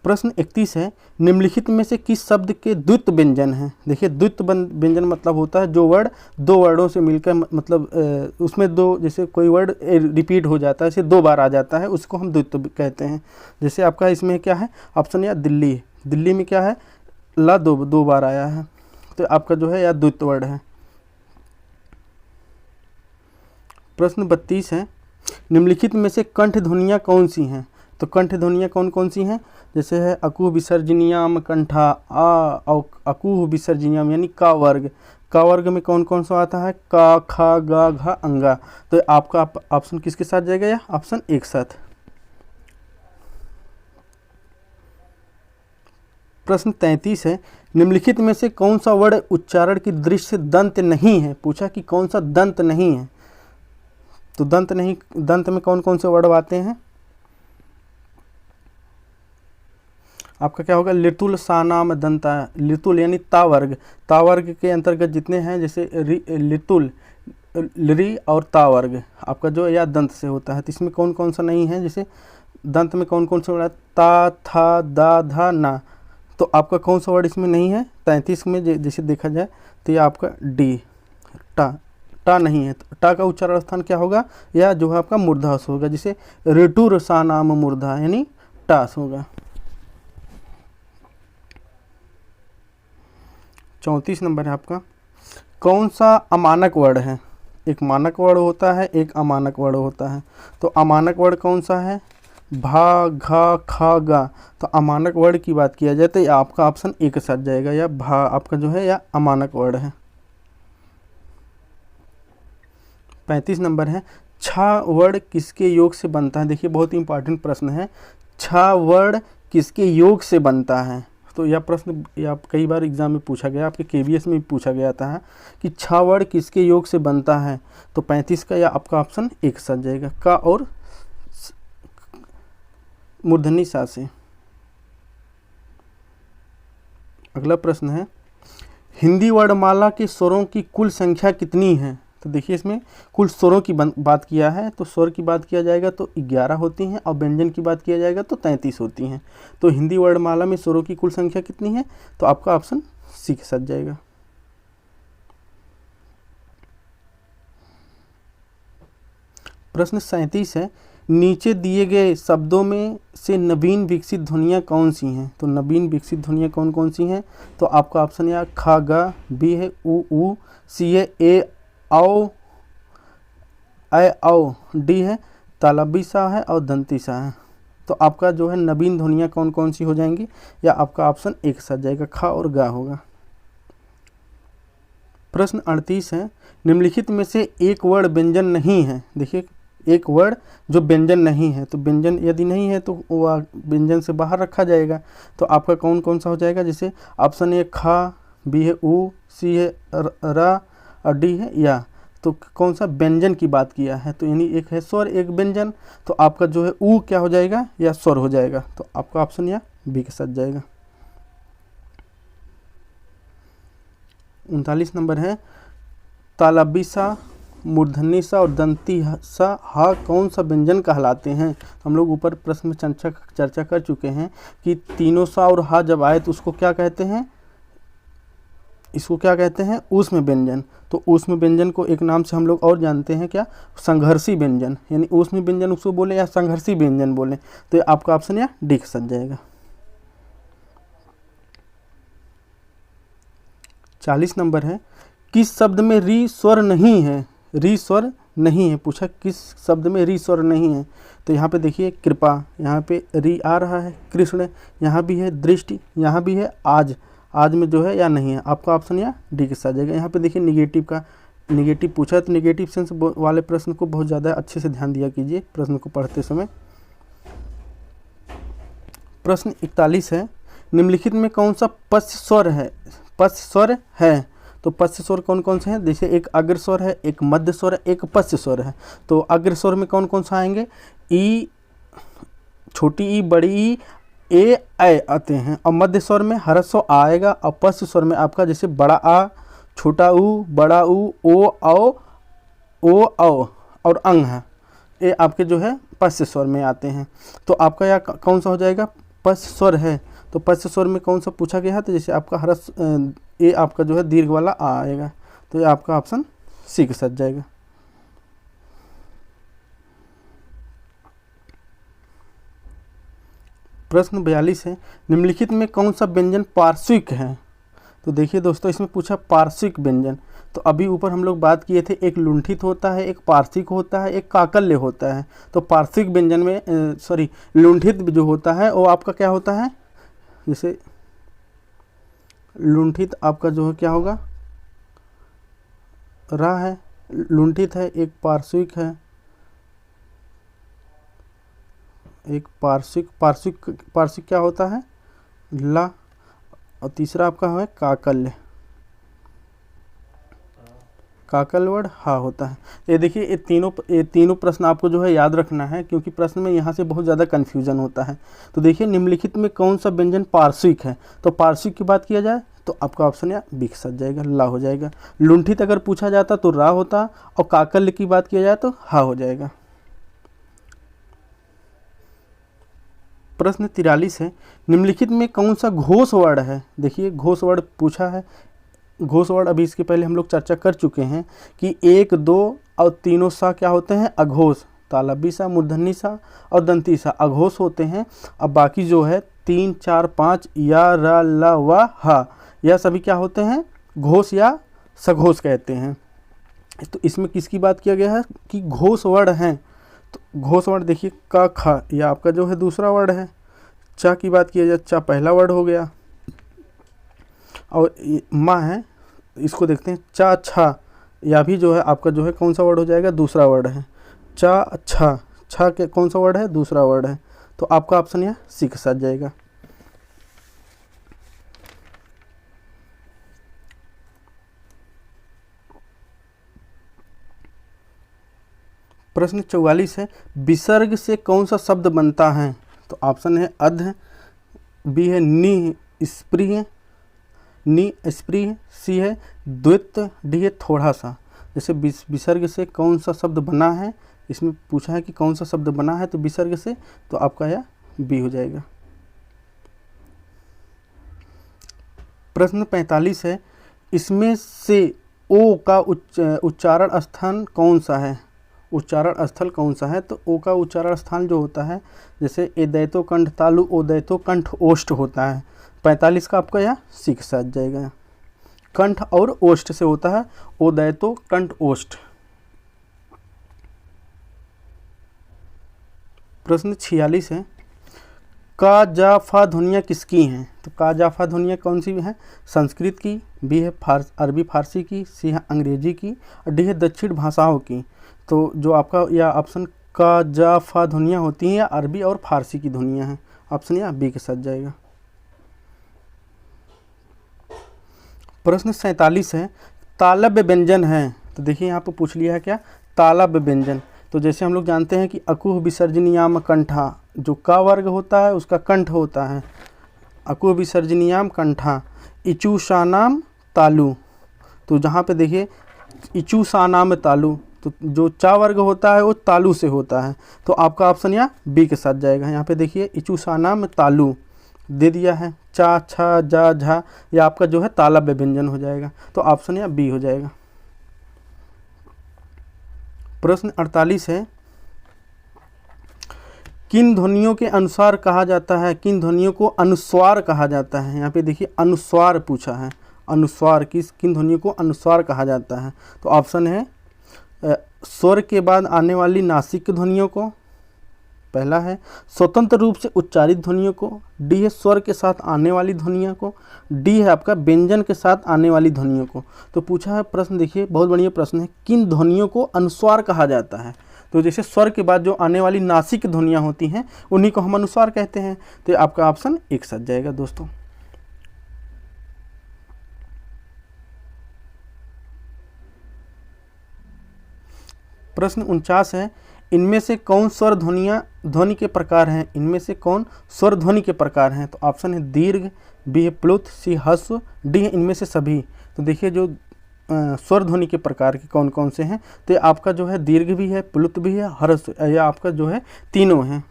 प्रश्न 31 है, निम्नलिखित में से किस शब्द के द्वित्व व्यंजन हैं। देखिए द्वित्व व्यंजन मतलब होता है जो वर्ड दो वर्डों से मिलकर, मतलब उसमें दो, जैसे कोई वर्ड रिपीट हो जाता है, इसे 2 बार आ जाता है, उसको हम द्वित्व कहते हैं। जैसे आपका इसमें क्या है, ऑप्शन या दिल्ली में क्या है, ला 2 बार आया है, तो आपका जो है या द्वित्व वर्ड है। प्रश्न 32 है, निम्नलिखित में से कंठ ध्वनियाँ कौन सी हैं। तो कंठ ध्वनियाँ कौन सी हैं, जैसे है अकुह विसर्जनीयाम कंठा, आ और अकुह विसर्जनीयाम यानी का वर्ग में कौन सा आता है, का खा गा घा अंगा। तो आपका ऑप्शन किसके साथ जाएगा, या ऑप्शन एक साथ। प्रश्न 33 है, निम्नलिखित में से कौन सा वर्ड उच्चारण की दृष्टि से दंत नहीं है। पूछा कि कौन सा दंत नहीं है, तो दंत नहीं, दंत में कौन कौन से वर्ड आते हैं? आपका क्या होगा? लितुल सानाम दंता। लितुल यानी ता वर्ग, ता वर्ग के अंतर्गत जितने हैं, जैसे लितुल, लरी और ता वर्ग आपका जो या दंत से होता है। तो इसमें कौन कौन सा नहीं है? जैसे दंत में कौन कौन सा वर्ड है? ता, था, दा, धा, ना। तो आपका कौन सा वर्ड इसमें नहीं है? 33 में जैसे देखा जाए तो ये आपका डी, टा, टा नहीं है। तो टा का उच्चारण स्थान क्या होगा? या जो है आपका मूर्धास होगा, जैसे ऋटुर सा नाम मूर्धा यानी टास होगा। 34 नंबर है आपका, कौन सा अमानक वर्ड है? एक मानक वर्ड होता है, एक अमानक वर्ड होता है। तो अमानक वर्ड कौन सा है? भा, घा, खा, गा। तो अमानक वर्ड की बात किया जाए तो या आपका ऑप्शन ए के साथ जाएगा, या भा आपका जो है या अमानक वर्ड है। 35 नंबर है, छा वर्ड किसके योग से बनता है? देखिए बहुत ही इंपॉर्टेंट प्रश्न है, छा वर्ड किसके योग से बनता है? तो यह प्रश्न यह कई बार एग्जाम में पूछा गया, आपके केबीएस में भी पूछा गया था कि छा वर्ड किसके योग से बनता है? तो 35 का या आपका ऑप्शन ए के साथ जाएगा, का और मूर्धनी सा से। अगला प्रश्न है, हिंदी वर्णमाला के स्वरों की कुल संख्या कितनी है? तो देखिए इसमें कुल स्वरों की बात किया है, तो स्वर की बात किया जाएगा तो 11 होती हैं, और व्यंजन की बात किया जाएगा तो 33 होती हैं। तो हिंदी वर्णमाला में स्वरों की कुल संख्या कितनी है? तो आपका ऑप्शन सी के साथ जाएगा। प्रश्न 37 है, नीचे दिए गए शब्दों में से नवीन विकसित ध्वनियाँ कौन सी हैं? तो नवीन विकसित ध्वनियाँ कौन कौन सी हैं? तो आपका ऑप्शन या खा, गा, बी है ऊ, सी है ए, आओ, औ, डी है तालबी सा है, और दंती सा है। तो आपका जो है नवीन ध्वनियाँ कौन कौन सी हो जाएंगी? या आपका ऑप्शन एक साथ जाएगा, खा और गा होगा। प्रश्न 38 है, निम्नलिखित में से एक वर्ड व्यंजन नहीं है। देखिए एक वर्ड जो व्यंजन नहीं है, तो व्यंजन यदि नहीं है तो वो व्यंजन से बाहर रखा जाएगा। तो आपका कौन कौन सा हो जाएगा? जैसे ऑप्शन ए खा, बी है ऊ, सी है रा, और डी है या। तो कौन सा व्यंजन की बात किया है? तो यानी एक है स्वर, एक व्यंजन। तो आपका जो है ऊ क्या हो जाएगा? या स्वर हो जाएगा। तो आपका ऑप्शन या बी के साथ जाएगा। 39 नंबर है, तालबी सा, मूर्धनी सा और दंती सा हा कौन सा व्यंजन कहलाते हैं? हम लोग ऊपर प्रश्न में चर्चा कर चुके हैं कि तीनों सा और हा जब आए तो उसको क्या कहते हैं? इसको क्या कहते हैं? ऊष्म व्यंजन। तो ऊष्म व्यंजन को एक नाम से हम लोग और जानते हैं, क्या? संघर्षी व्यंजन। यानी ऊष्म व्यंजन उसको बोले या संघर्षी व्यंजन बोले। तो ये आपका ऑप्शन या डी के साथ जाएगा। 40 नंबर है, किस शब्द में री स्वर नहीं है? री स्वर नहीं है, पूछा किस शब्द में री स्वर नहीं है। तो यहाँ पे देखिए कृपा, यहाँ पे री आ रहा है, कृष्ण यहाँ भी है, दृष्टि यहाँ भी है, आज, आज में जो है या नहीं है। आपका ऑप्शन या डी के साथ जाएगा। यहाँ पे देखिए निगेटिव का, निगेटिव पूछा है, तो निगेटिव सेंस वाले प्रश्न को बहुत ज़्यादा अच्छे से ध्यान दिया कीजिए प्रश्न को पढ़ते समय। प्रश्न 41 है, निम्नलिखित में कौन सा पश्च स्वर है? पश्च स्वर है, तो पश्च स्वर कौन कौन से हैं? जैसे एक अग्र स्वर है, एक मध्य स्वर है, एक पश्च स्वर है। तो अग्र स्वर में कौन कौन सा आएंगे? ई, छोटी ई, बड़ी ई, ए आते हैं। और मध्य स्वर में ह्रस्व आएगा, और पश्च स्वर में आपका जैसे बड़ा आ, छोटा ऊ, बड़ा ऊ, ओ औ और अंग है, ये आपके जो है पश्च स्वर में आते हैं। तो आपका यह कौन सा हो जाएगा? पश्च स्वर है। तो पश्च स्वर में कौन सा पूछा गया है? तो जैसे आपका ह्रस्व, ये आपका जो है दीर्घ वाला आ आएगा। तो ये आपका ऑप्शन सी के साथ जाएगा। प्रश्न 42 है, निम्नलिखित में कौन सा व्यंजन पार्श्विक है? तो देखिए दोस्तों इसमें पूछा पार्श्विक व्यंजन। तो अभी ऊपर हम लोग बात किए थे, एक लुंठित होता है, एक पार्श्विक होता है, एक काकल्य होता है। तो पार्श्विक व्यंजन में लुंठित जो होता है वो आपका क्या होता है? जैसे लुंठित आपका जो है क्या होगा? रा है, लुंठित है, एक पार्श्विक है, एक पार्श्विक क्या होता है? ला, और तीसरा आपका है काकल्य। काकल वर्ड हा होता है। ये देखिए ये तीनों प्रश्न आपको जो है याद रखना है, क्योंकि प्रश्न में यहाँ से बहुत ज़्यादा कन्फ्यूजन होता है। तो देखिए निम्नलिखित में कौन सा व्यंजन पार्श्विक है, तो पार्श्विक की बात किया जाए तो आपका ऑप्शन या बी के साथ जाएगा, ला हो जाएगा। लुंठित अगर पूछा जाता तो रा होता, और काकल्य की बात किया जाए तो हा हो जाएगा। प्रश्न 43 है, निम्नलिखित में कौन सा घोष वर्ड है। देखिए घोष वर्ड पूछा है। घोष वर्ड अभी इसके पहले हम लोग चर्चा कर चुके हैं कि 1, 2 और तीनों सा क्या होते हैं, अघोष। तालबी सा, मूर्धन्य सा और दंती सा अघोष होते हैं। अब बाकी जो है 3, 4, 5 या, र, ल, व, हा, यह सभी क्या होते हैं, घोष या सघोष कहते हैं। तो इसमें किसकी बात किया गया है कि घोष वर्ड हैं। तो घोष वर्ड देखिए क, ख, यह आपका जो है दूसरा वर्ड है। चा की बात किया जाए, चा पहला वर्ड हो गया, और माँ है, इसको देखते हैं चा, छा, यह भी जो है आपका जो है कौन सा वर्ड हो जाएगा, दूसरा वर्ड है। चा, छा, छा के कौन सा वर्ड है, दूसरा वर्ड है। तो आपका ऑप्शन यह सी के साथ जाएगा। प्रश्न 44 है, विसर्ग से कौन सा शब्द बनता है। तो ऑप्शन है अध, बी है नि स्प्रिय, नी स्प्रिय, सी है द्वित, डी है थोड़ा सा। जैसे विसर्ग से कौन सा शब्द बना है, इसमें पूछा है कि कौन सा शब्द बना है तो विसर्ग से, तो आपका यह बी हो जाएगा। प्रश्न 45 है, इसमें से ओ का उच्चारण स्थान कौन सा है। उच्चारण स्थल कौन सा है, तो ओ का उच्चारण स्थान जो होता है, जैसे ए दैतो कंठ तालु, ओ दैतो कंठ ओष्ठ होता है। 45 का आपका यह सी के साथ जाएगा। कंठ और ओष्ठ से होता है, ओ दैतो कंठ ओष्ठ। प्रश्न 46 है, का, जा, फा ध्वनियाँ किसकी हैं। तो का, जा, फा ध्वनियाँ कौन सी हैं, संस्कृत की, बी है अरबी फारसी की, सी है अंग्रेजी की, और डी है दक्षिण भाषाओं की। तो जो आपका यह ऑप्शन का, जा, फा ध्वनियाँ होती हैं या अरबी और फारसी की ध्वनियाँ हैं, ऑप्शन यह बी के साथ जाएगा। प्रश्न 47 है, तालव्य व्यंजन है। तो देखिए यहाँ पर पूछ लिया है क्या, तालव्य व्यंजन। तो जैसे हम लोग जानते हैं कि अकुह विसर्जनीयाम कंठा, जो का वर्ग होता है उसका कंठ होता है, अकुह विसर्जनीयाम कंठा। इचुषानाम तालु, तो जहाँ पे देखिए इचुषानाम तालु, तो जो चा वर्ग होता है वो तालु से होता है। तो आपका ऑप्शन यहाँ बी के साथ जाएगा। यहाँ पे देखिए इचुषानाम तालु दे दिया है, चा, छा, जा, झा, या आपका जो है तालव्य व्यंजन हो जाएगा। तो ऑप्शन यहाँ बी हो जाएगा। प्रश्न 48 है, किन ध्वनियों के अनुसार कहा जाता है, किन ध्वनियों को अनुस्वार कहा जाता है। यहाँ पे देखिए अनुस्वार पूछा है, अनुस्वार किन ध्वनियों को अनुस्वार कहा जाता है। तो ऑप्शन है स्वर के बाद आने वाली नासिक ध्वनियों को, पहला है स्वतंत्र रूप से उच्चारित ध्वनियों को, डी है स्वर के साथ आने वाली ध्वनियों को, डी है आपका व्यंजन के साथ आने वाली ध्वनियों को। तो पूछा है प्रश्न, देखिए बहुत बढ़िया प्रश्न है, किन ध्वनियों को अनुस्वार कहा जाता है। तो जैसे स्वर के बाद जो आने वाली नासिक ध्वनियाँ होती हैं उन्हीं को हम अनुस्वार कहते हैं। तो आपका ऑप्शन एक साथ जाएगा दोस्तों। प्रश्न 49 है, इनमें से कौन स्वर ध्वनि के प्रकार हैं। इनमें से कौन स्वर ध्वनि के प्रकार हैं। तो ऑप्शन है दीर्घ, बी है प्लुत, सी ह्रस्व, डी है इनमें से सभी। तो देखिए जो स्वर ध्वनि के प्रकार के कौन कौन से हैं, तो ये आपका जो है दीर्घ भी है, प्लुत भी है, ह्रस्व, या आपका जो है तीनों हैं।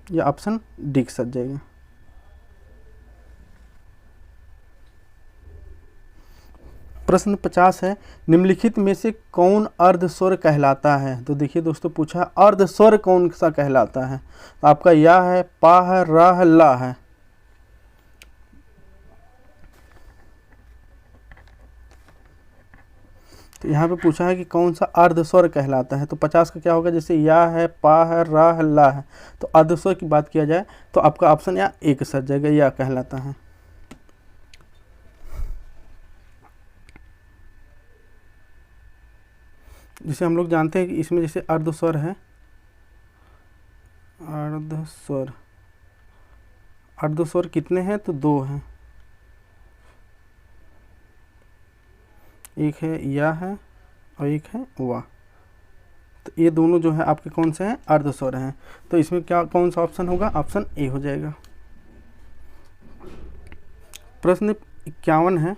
यह ऑप्शन डी के साथ जाएगा। प्रश्न 50 है, निम्नलिखित में से कौन अर्ध स्वर कहलाता है। तो देखिए दोस्तों पूछा अर्ध स्वर कौन सा कहलाता है। तो आपका या है, पा है, रा है, ला है। तो यहाँ पे पूछा है कि कौन सा अर्ध स्वर कहलाता है। तो 50 का क्या होगा, जैसे या है, पा है, रा है, ला है। तो अर्ध स्वर की बात किया जाए तो आपका ऑप्शन या एक सच जाएगा, या कहलाता है। जिसे हम लोग जानते हैं कि इसमें जैसे अर्ध स्वर है, अर्ध स्वर कितने हैं, तो 2 हैं। एक है या है और एक है वा। तो ये दोनों जो है आपके कौन से हैं, अर्धस्वर हैं। तो इसमें क्या कौन सा ऑप्शन होगा, ऑप्शन ए हो जाएगा। प्रश्न 51 है,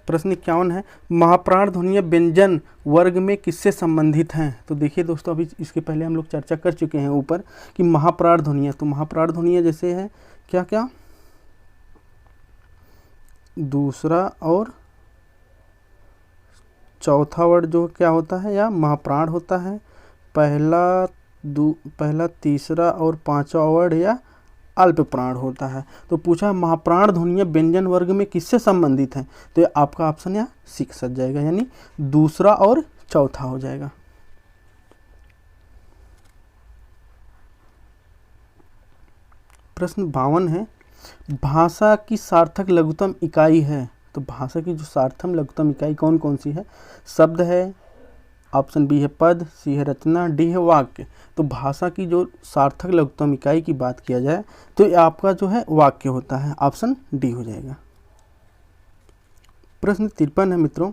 प्रश्न 51 है, महाप्राण ध्वनियाँ व्यंजन वर्ग में किससे संबंधित हैं। तो देखिए दोस्तों, अभी इसके पहले हम लोग चर्चा कर चुके हैं ऊपर कि महाप्राण ध्वनियाँ, तो महाप्राण ध्वनियाँ जैसे है क्या क्या, दूसरा और चौथा वर्ड जो क्या होता है, या महाप्राण होता है। पहला तीसरा और पांचवा वर्ड या अल्प प्राण होता है। तो पूछा महाप्राण ध्वनियाँ व्यंजन वर्ग में किससे संबंधित हैं, तो ये आपका ऑप्शन यहाँ सिक्स सच जाएगा, यानी दूसरा और चौथा हो जाएगा। प्रश्न 52 है, भाषा की सार्थक लघुत्तम इकाई है। तो भाषा की जो सार्थक लघुत्तम इकाई कौन कौन सी है, शब्द है, ऑप्शन बी है पद, सी है रचना, डी है वाक्य। तो भाषा की जो सार्थक लघुत्तम इकाई की बात किया जाए तो ये आपका जो है वाक्य होता है, ऑप्शन डी हो जाएगा। प्रश्न 53 है मित्रों,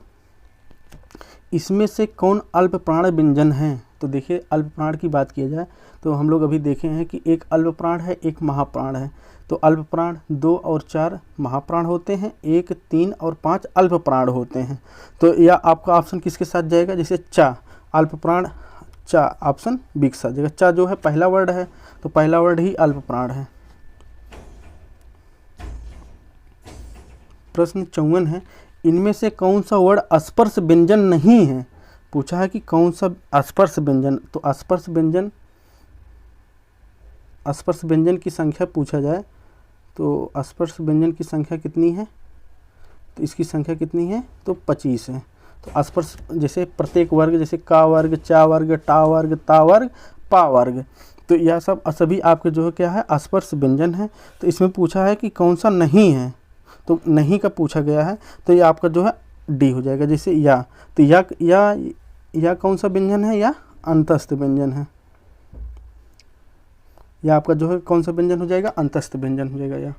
इसमें से कौन अल्प प्राण व्यंजन है। तो देखिए अल्प प्राण की बात किया जाए तो हम लोग अभी देखे हैं कि एक अल्प प्राण है, एक महाप्राण है। तो अल्प प्राण 2 और 4 महाप्राण होते हैं, 1, 3 और 5 अल्प प्राण होते हैं। तो यह आपका ऑप्शन किसके साथ जाएगा, जैसे चा, अल्प प्राण चा, ऑप्शन बी के साथ जाएगा। चा जो है पहला वर्ड है, तो पहला वर्ड ही अल्प प्राण है। प्रश्न 54 है, इनमें से कौन सा वर्ड स्पर्श व्यंजन नहीं है। पूछा है कि कौन सा स्पर्श व्यंजन, तो स्पर्श व्यंजन की संख्या पूछा जाए तो स्पर्श व्यंजन की संख्या कितनी है, तो इसकी संख्या कितनी है, तो 25 है। तो स्पर्श जैसे प्रत्येक वर्ग, जैसे का वर्ग, चा वर्ग, टा वर्ग, ता वर्ग, पा वर्ग, तो यह सब सभी आपके जो है क्या है, स्पर्श व्यंजन है। तो इसमें पूछा है कि कौन सा नहीं है, तो नहीं का पूछा गया है, तो ये आपका जो है डी हो जाएगा। जैसे या, तो या कौन सा व्यंजन है, या अंतस्थ व्यंजन है। या आपका जो है कौन सा व्यंजन हो जाएगा, अंतस्थ व्यंजन हो जाएगा। या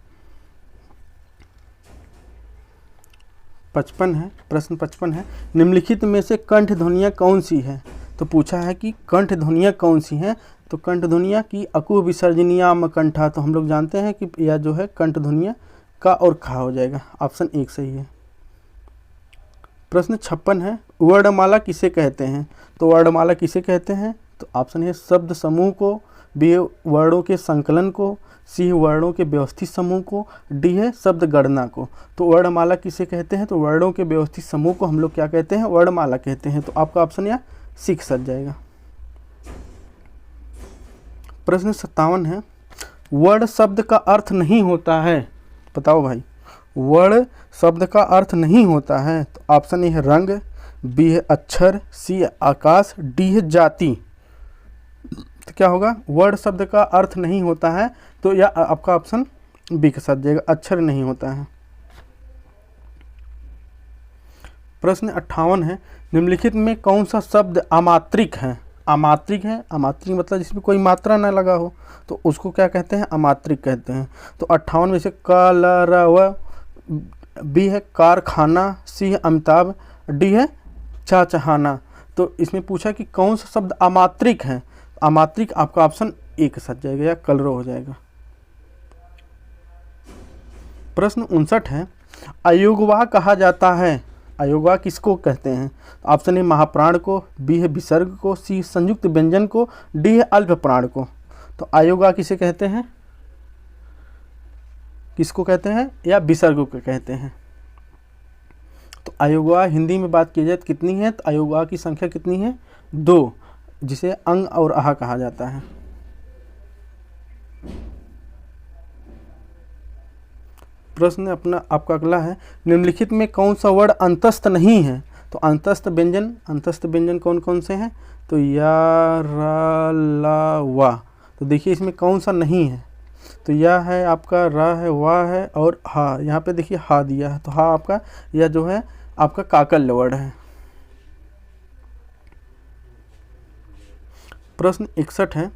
55 है, प्रश्न 55 है, निम्नलिखित में से कंठ ध्वनियाँ कौन सी है। तो पूछा है कि कंठ ध्वनियाँ कौन सी हैं, तो कंठ ध्वनियाँ की अकु विसर्जनीयाम कंठा, तो हम लोग जानते हैं कि यह जो है कंठ ध्वनियाँ का और खा हो जाएगा, ऑप्शन एक सही है। प्रश्न 56 है, वर्णमाला किसे कहते हैं। तो वर्णमाला किसे कहते हैं, तो ऑप्शन है शब्द समूह को, बी वर्णों के संकलन को, सी वर्णों के व्यवस्थित समूह को, डी है शब्द गणना को। तो वर्णमाला किसे कहते हैं, तो वर्णों के व्यवस्थित समूह को हम लोग क्या कहते हैं, वर्णमाला कहते हैं। तो आपका ऑप्शन यहाँ सिक्स सच जाएगा। प्रश्न 57 है, वर्ण शब्द का अर्थ नहीं होता है। बताओ भाई, वर्ण शब्द का अर्थ नहीं होता है। तो ऑप्शन ए है रंग, बी है अक्षर, सी है आकाश, डी है जाति। तो क्या होगा, वर्ण शब्द का अर्थ नहीं होता है, तो यह आपका ऑप्शन बी के साथ जाएगा, अक्षर नहीं होता है। प्रश्न 58 है, निम्नलिखित में कौन सा शब्द अमात्रिक है। अमात्रिक है, अमात्रिक मतलब जिसमें कोई मात्रा ना लगा हो, तो उसको क्या कहते हैं, अमात्रिक कहते हैं। तो 58 में से कलरव, बी है कारखाना, सी है अमिताभ, डी है चाचहाना। तो इसमें पूछा कि कौन सा शब्द अमात्रिक है, अमात्रिक आपका ऑप्शन एक सच जाएगा, या कलरो हो जाएगा। प्रश्न 59 है, अयोगवा कहा जाता है। अयोगवा किसको कहते हैं, ऑप्शन ए महाप्राण को, बी है विसर्ग को, सी संयुक्त व्यंजन को, डी है अल्प प्राण को। तो अयोगवा किसे कहते हैं, किसको कहते हैं, या विसर्ग को कहते हैं। तो अयोगवा हिंदी में बात की जाए तो कितनी है, तो अयोगवा की संख्या कितनी है, 2, जिसे अंग और आह कहा जाता है। प्रश्न आपका अगला है, निम्नलिखित में कौन सा वर्ड अंतस्थ नहीं है। तो अंतस्थ व्यंजन कौन कौन से हैं, तो या, रा, ला, वा। तो देखिए इसमें कौन सा नहीं है, तो या है आपका, रा है, वा है और हा। यहाँ पे देखिए हा दिया है, तो हा आपका यह जो है आपका काकल्य वर्ड है। प्रश्न 61 है,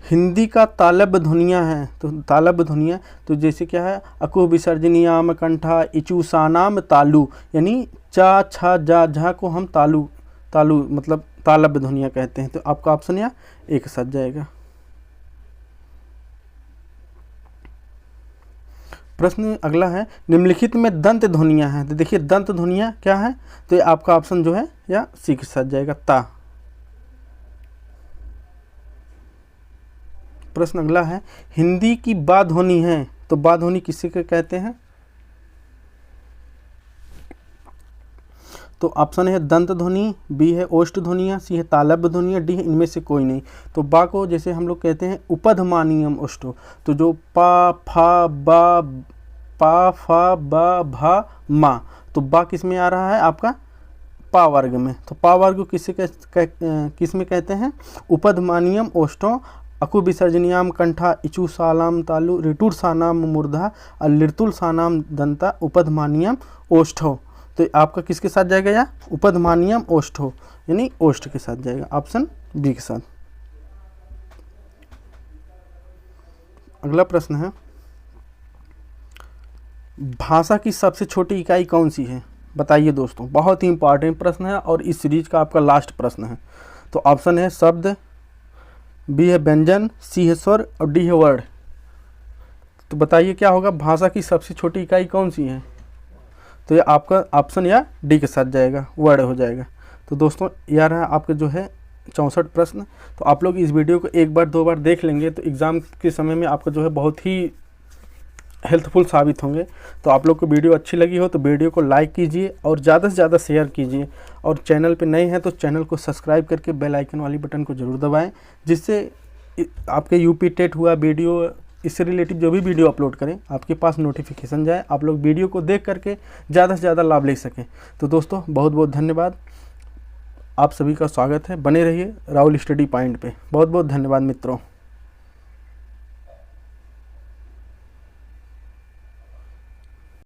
हिंदी का तालब ध्वनियाँ हैं, तो तालब ध्वनियाँ तो जैसे क्या है, अकु विसर्जनीयाम कंठा इचू सानाम तालु, यानी चा छा जा झा को हम तालु तालु मतलब तालब ध्वनियाँ कहते हैं। तो आपका ऑप्शन यहाँ एक साथ जाएगा। प्रश्न अगला है, निम्नलिखित में दंत ध्वनियाँ हैं। तो देखिए दंत ध्वनियाँ क्या है, तो ये आपका ऑप्शन जो है या सी के साथ जाएगा, ता। प्रश्न अगला है, हिंदी की बा ध्वनि है, तो बा ध्वनि किसे कहते हैं? तो ऑप्शन है दंत ध्वनि, बी है ओष्ठ ध्वनिया, सी है तालब ध्वनिया, डी है इनमें से कोई नहीं। तो बा को जैसे हम लोग कहते हैं उपधमानीयम ओष्ठो, तो जो पा फा बा भा मा, तो बा किस में आ रहा है आपका? पा वर्ग में। तो पा वर्ग किस में कहते हैं? उपधमानीयम ओष्ठो अकु विसर्जनियाम कंठा इचू सालाम तालु ऋटुर सानाम मूर्धा और लिरतुल सानाम दंता उपधमानीयम ओष्ठो। तो आपका किसके साथ जाएगा? या उपधमानीयम ओष्ठो यानी ओष्ठ के साथ जाएगा, ऑप्शन बी के साथ। अगला प्रश्न है, भाषा की सबसे छोटी इकाई कौन सी है? बताइए दोस्तों, बहुत ही इंपॉर्टेंट प्रश्न है और इस सीरीज का आपका लास्ट प्रश्न है। तो ऑप्शन है शब्द, बी है व्यंजन, सी है स्वर और डी है वर्ड। तो बताइए क्या होगा, भाषा की सबसे छोटी इकाई कौन सी है? तो ये आपका ऑप्शन या डी के साथ जाएगा, वर्ड हो जाएगा। तो दोस्तों यह रहा आपके जो है 64 प्रश्न। तो आप लोग इस वीडियो को एक बार दो बार देख लेंगे तो एग्ज़ाम के समय में आपका जो है बहुत ही हेल्पफुल साबित होंगे। तो आप लोग को वीडियो अच्छी लगी हो तो वीडियो को लाइक कीजिए और ज़्यादा से ज़्यादा शेयर कीजिए, और चैनल पे नए हैं तो चैनल को सब्सक्राइब करके बेल आइकन वाली बटन को ज़रूर दबाएं, जिससे आपके यूपी टेट हुआ वीडियो, इससे रिलेटिव जो भी वीडियो अपलोड करें आपके पास नोटिफिकेशन जाए, आप लोग वीडियो को देख करके ज़्यादा से ज़्यादा लाभ ले सकें। तो दोस्तों बहुत बहुत धन्यवाद, आप सभी का स्वागत है, बने रहिए राहुल स्टडी पॉइंट पे। बहुत बहुत धन्यवाद मित्रों।